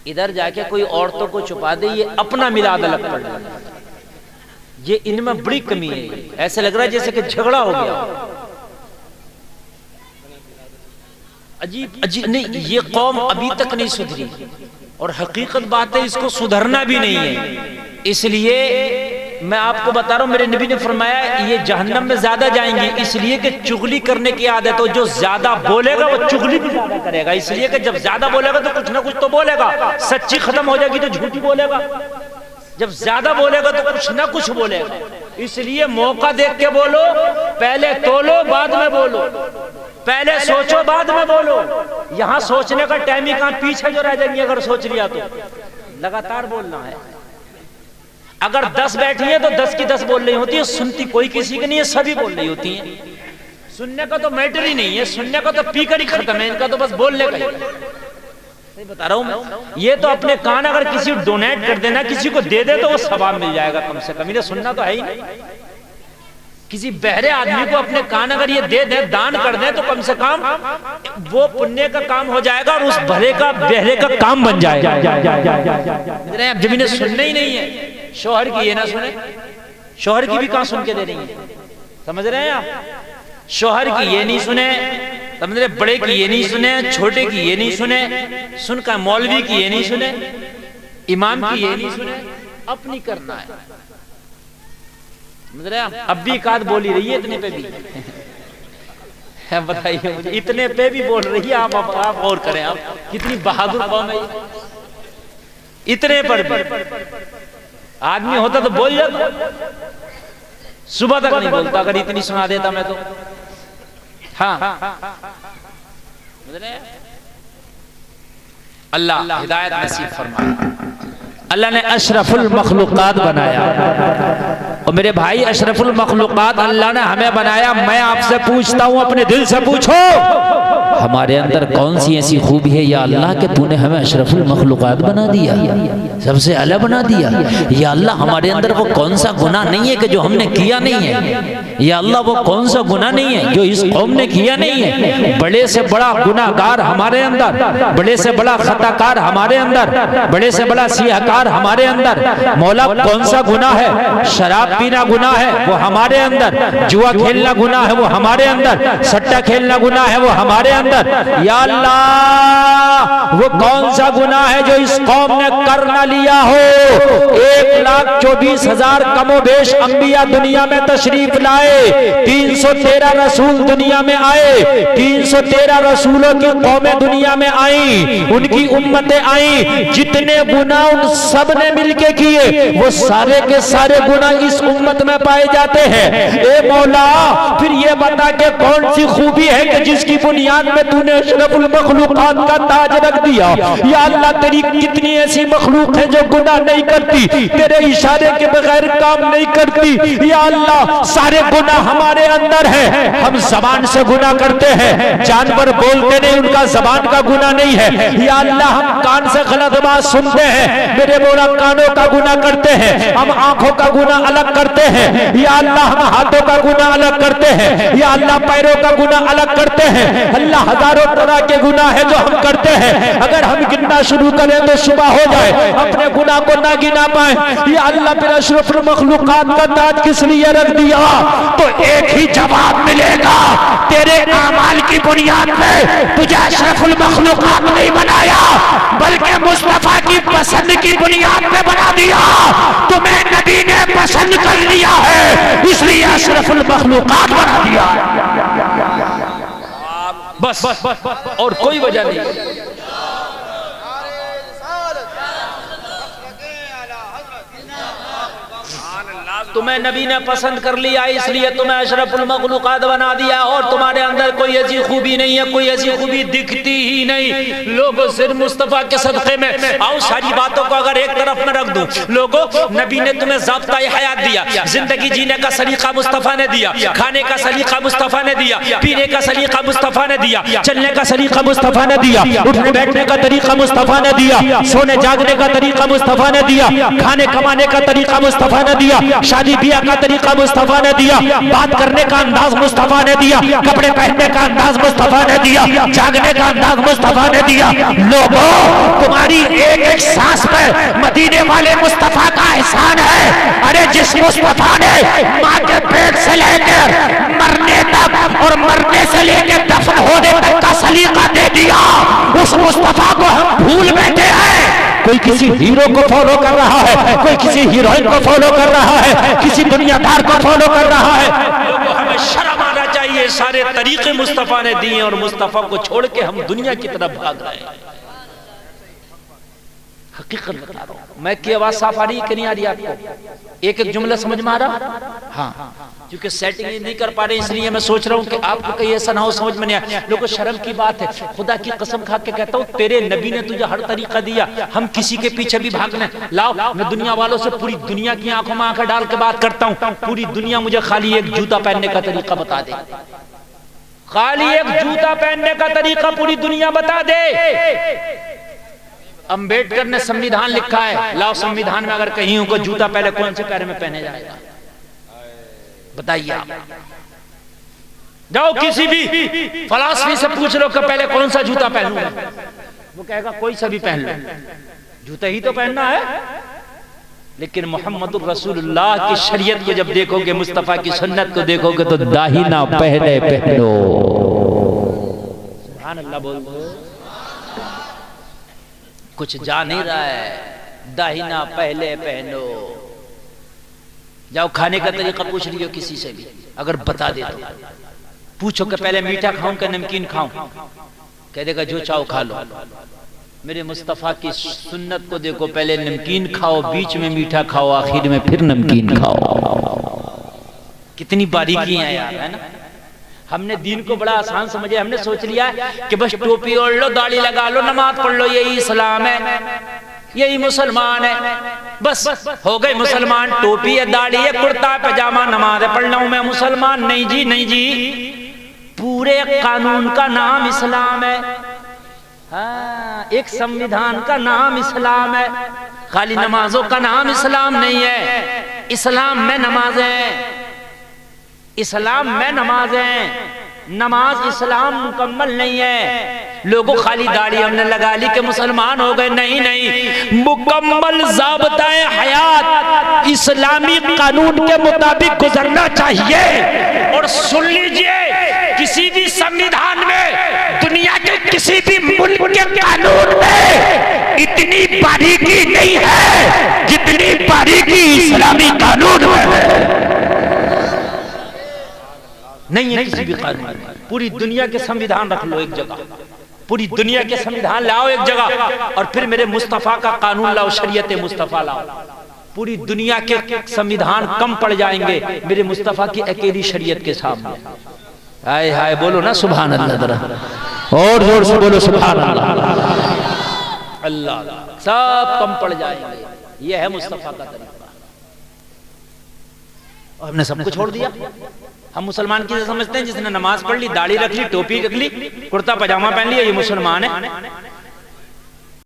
इधर जाके कोई औरतों को छुपा दे, ये अपना मिलाद अलग पड़ जाता है। ये इनमें बड़ी कमी है। ऐसे लग रहा है जैसे कि झगड़ा हो गया। अजीब अजीब नहीं, ये कौम अभी तक नहीं सुधरी और हकीकत बात है इसको सुधरना भी नहीं है। इसलिए मैं आपको बता रहा हूं, मेरे नबी ने फरमाया ये जहन्नम में ज्यादा जाएंगे, इसलिए कि चुगली करने की आदत हो। जो ज्यादा बोलेगा वो चुगली भी ज्यादा करेगा, इसलिए कि जब ज्यादा बोलेगा तो कुछ ना कुछ तो बोलेगा। सच्ची खत्म हो जाएगी तो झूठी बोलेगा, जब ज्यादा बोलेगा तो कुछ ना कुछ बोलेगा। इसलिए मौका देख के बोलो, पहले तोलो बाद में बोलो, पहले सोचो बाद में बोलो। यहां सोचने का टाइम ही कहां, पीछे जो रह जाएंगे अगर सोच लिया तो। लगातार बोलना है। अगर 10 बैठी है तो 10 की 10 बोल रही होती है, सुनती कोई किसी की नहीं है, सभी बोल रही होती हैं। सुनने का तो मैटर ही नहीं है, सुनने का तो पीकर ही खत्म है, इनका तो बस बोलने का ही। सही बता रहा हूं मैं। ये तो अपने कान अगर किसी को डोनेट कर देना, किसी को दे दे तो वो सवाब मिल जाएगा कम से कम। इन्हें सुनना तो है ही नहीं। किसी बहरे आदमी को अपने कान अगर ये दे दे, दान कर दे, तो कम से कम वो पुण्य का काम हो जाएगा और उस बहरे का काम बन जाएगा। जब इन्हें सुनना ही नहीं है, शोहर की ये ना सुने, शोहर की भी कहां सुन के दे रही है, समझ रहे हैं आप। शोहर की ये नहीं सुने, समझ रहे, बड़े की ये नहीं सुने, छोटे की ये नहीं सुने, सुनकर मौलवी की ये नहीं सुने, इमाम की ये नहीं सुने, अपनी करना है। समझ रहे हैं आप। अब भी एक आध बोल ही रही है इतने पे भी। बताइए मुझे, इतने पे भी बोल रही है। आप और करें, आप कितनी बहादुर कौम है। इतने पर भी आदमी होता तो बोल जाता, सुबह तक नहीं बोलता अगर इतनी सुना देता मैं तो। हाँ, अल्लाह हिदायत नसीब फरमाए। अल्लाह ने अशरफुल मखलूकात बनाया, और मेरे भाई अशरफुल मखलूकात अल्लाह ने हमें बनाया। मैं आपसे पूछता हूँ, अपने दिल से पूछो, हमारे अंदर कौन सी ऐसी खूबी है या अल्लाह के तूने हमें अशरफुल मखलूकात बना दिया, सबसे अलग बना दिया। या अल्लाह हमारे अंदर वो कौन सा गुनाह नहीं है कि जो हमने किया नहीं है। या अल्लाह वो कौन सा गुनाह नहीं है जो इस कौम ने किया नहीं है। बड़े से बड़ा गुनाहगार हमारे अंदर, बड़े से बड़ा खताकार हमारे अंदर, बड़े से बड़ा सियाहकार हमारे अंदर। मौला कौन सा गुनाह है? शराब पीना गुनाह है, वो हमारे अंदर। जुआ खेलना गुनाह है, वो हमारे अंदर। सट्टा खेलना गुनाह है, वो हमारे अंदर। या अल्लाह वो कौन सा गुनाह है जो इस कौम ने कर न लिया हो। 1,24,000 कमोबेश अंबिया दुनिया में तशरीफ लाए, 313 रसूल दुनिया में आए, 313 रसूलों की कौमें दुनिया में आई, उनकी उम्मतें आई। जितने गुनाह उन सब ने मिलके किए, वो सारे के सारे गुनाह इस उम्मत में पाए जाते हैं। ए मौला, फिर ये बता के कौन सी खूबी है कि जिसकी बुनियाद में तूने अशरफुल मखलूकात का ताज रख दिया। या अल्लाह तेरी कितनी ऐसी मखलूक है जो गुनाह नहीं करती, तेरे इशारे के बगैर काम नहीं करती। या अल्लाह सारे गुनाह हमारे अंदर है। हम जबान से गुनाह करते हैं, जानवर बोलते नहीं, उनका जबान का गुनाह नहीं है। या अल्लाह हम कान से गलत बात सुनते हैं, मेरे बोला कानों का गुनाह करते हैं। हम आंखों का गुनाह अलग करते हैं। या अल्लाह हम हाथों का गुनाह अलग करते हैं। या अल्लाह पैरों का गुनाह अलग करते हैं। अल्लाह हजारों तरह के गुनाह है जो हम करते हैं। अगर हम गिनना शुरू करें तो सुबह हो जाए, अपने गुनाह को ना गिना पाए। या अल्लाह फिर अशरफुल मखलूकात का ताज किस लिए रख दिया? तो एक ही जवाब मिलेगा, तेरे आमाल की बुनियाद पे तुझे अशरफुल मखलूकात नहीं बनाया, बल्कि मुस्तफा की पसंद की बुनियाद पे बना दिया। तुम्हें नबी ने पसंद कर लिया है, इसलिए अशरफुल मखलूकात बना दिया। बस और कोई वजह नहीं। तुम्हें नबी ने पसंद कर लिया, इसलिए तुम्हें अशरफुल मखलूकात बना दिया। और तुम्हारे अंदर कोई ऐसी खूबी नहीं है, कोई ऐसी खूबी दिखती ही नहीं। लोगों सिर्फ मुस्तफा के सदक़े में आओ, सारी बातों को अगर एक तरफ में रख दूं, लोगों नबी ने तुम्हें ज़ाब्ता हयात दिया, जिंदगी जीने का सलीका मुस्तफा ने दिया, खाने का सलीका मुस्तफा ने दिया, पीने का सलीका मुस्तफा ने दिया, चलने का सलीका मुस्तफा ने दिया, उठने बैठने का तरीका मुस्तफा ने दिया, सोने जागने का तरीका मुस्तफा ने दिया, खाने कमाने का तरीका मुस्तफा ने दिया, शादी ब्याह का तरीका मुस्तफा ने दिया, बात करने का अंदाज मुस्तफा ने दिया, कपड़े पहनने का अंदाज मुस्तफा ने दिया, जागने का अंदाज मुस्तफा ने दिया। लोगों, तुम्हारी एक एक सांस पर मदीने वाले मुस्तफा का एहसान है। अरे जिस मुस्तफा ने माँ के पेट से लेकर मरने तक और मरने से लेकर दफन होने तक का सलीका दे दिया, उस मुस्तफा को हम भूल बैठे हैं। कोई किसी हीरो को फॉलो कर रहा है, कोई किसी हीरोइन को फॉलो कर रहा है, किसी दुनियादार को फॉलो कर रहा है। लोगों, हमें शर्म आना चाहिए। सारे तरीके मुस्तफा ने दिए और मुस्तफा को छोड़ के हम दुनिया की तरफ भाग रहे हैं। हकीकत बता रहा हूं मैं, की आवाज साफ आ रही है कि नहीं आ रही आपको? एक एक जुमला समझ में आ रहा? हाँ, क्योंकि सेटिंग नहीं कर पा रहे इसलिए मैं सोच रहा हूँ कि आपको कहीं ऐसा ना हो समझ में नहीं आया। लोगों, शर्म की बात है, खुदा की कसम खा के कहता हूँ, तेरे नबी ने तुझे हर तरीका दिया, हम किसी के पीछे भी भागने लाओ। मैं दुनिया वालों से पूरी दुनिया की आंखों में आंखें डाल के बात करता हूँ, पूरी दुनिया मुझे खाली एक जूता पहनने का तरीका बता दे, खाली एक जूता पहनने का तरीका पूरी दुनिया बता दे। अंबेडकर ने संविधान लिखा है, लाओ संविधान में अगर कहीं उनको जूता पहले कौन से पैर में पहने जाएगा बताइए आप। जाओ किसी भी फिलॉसफी से पूछ लो कि पहले कौन सा जूता पहनूंगा, वो कहेगा कोई सा भी पहन लो, जूता ही तो पहनना है। लेकिन मोहम्मद रसूलुल्लाह की शरीयत को जब देखोगे, मुस्तफा की सुन्नत को देखोगे तो दाहिना पहले पहनो। सुभान अल्लाह बोल दो, कुछ जा नहीं रहा है, दाहिना पहले पहनो। जाओ खाने का तरीका पूछ लियो किसी से भी, अगर बता दे तो पूछो कि पहले मीठा खाऊं कि नमकीन खाऊं, कह देगा जो चाहो खा लो। मेरे मुस्तफा की सुन्नत को देखो, पहले नमकीन खाओ, बीच में मीठा खाओ, आखिर में फिर नमकीन खाओ। कितनी बारीकी है यार, है ना। हमने दीन को बड़ा आसान समझे, हमने सोच लिया कि बस टोपी ओढ़ लो, दाढ़ी लगा लो, नमाज पढ़ लो, यही इस्लाम है, यही मुसलमान है, बस हो गए मुसलमान। टोपी है, दाढ़ी है, कुर्ता पैजामा, नमाज पढ़ लूं मैं मुसलमान। नहीं जी, नहीं जी, पूरे कानून का नाम इस्लाम है। हाँ, एक संविधान का नाम इस्लाम है, खाली नमाजों का नाम इस्लाम नहीं है। इस्लाम में नमाज है, इस्लाम में नमाज है, नमाज इस्लाम मुकम्मल नहीं है। लोगों खाली दाढ़ी हमने लगा ली कि मुसलमान हो गए, नहीं नहीं, मुकम्मल ज़ाब्ता-ए हयात इस्लामी कानून के मुताबिक गुजरना चाहिए। और सुन लीजिए, किसी भी संविधान में, दुनिया के किसी भी मुल्क के कानून में इतनी बारीकी नहीं है जितनी बारीकी इस्लामी कानून में है। नहीं है किसी भी कानून। पूरी दुनिया के संविधान रख लो एक जगह, पूरी दुनिया के संविधान लाओ एक जगह, और फिर मेरे मुस्तफा का कानून लाओ, शरीयत मुस्तफा लाओ। पूरी दुनिया के संविधान कम पड़ जाएंगे मेरे मुस्तफा की अकेली शरीयत के सामने। हाय हाय बोलो ना सुभान अल्लाह, जरा और जोर से बोलो सुभान अल्लाह। अल्लाह सब कम पड़ जाएंगे। यह है मुस्तफा का तरीका। और हमने सबको छोड़ दिया। हम मुसलमान की समझते हैं जिसने नमाज पढ़ ली, दाढ़ी रख ली, टोपी रख ली, कुर्ता पजामा पहन लिया, ये मुसलमान है।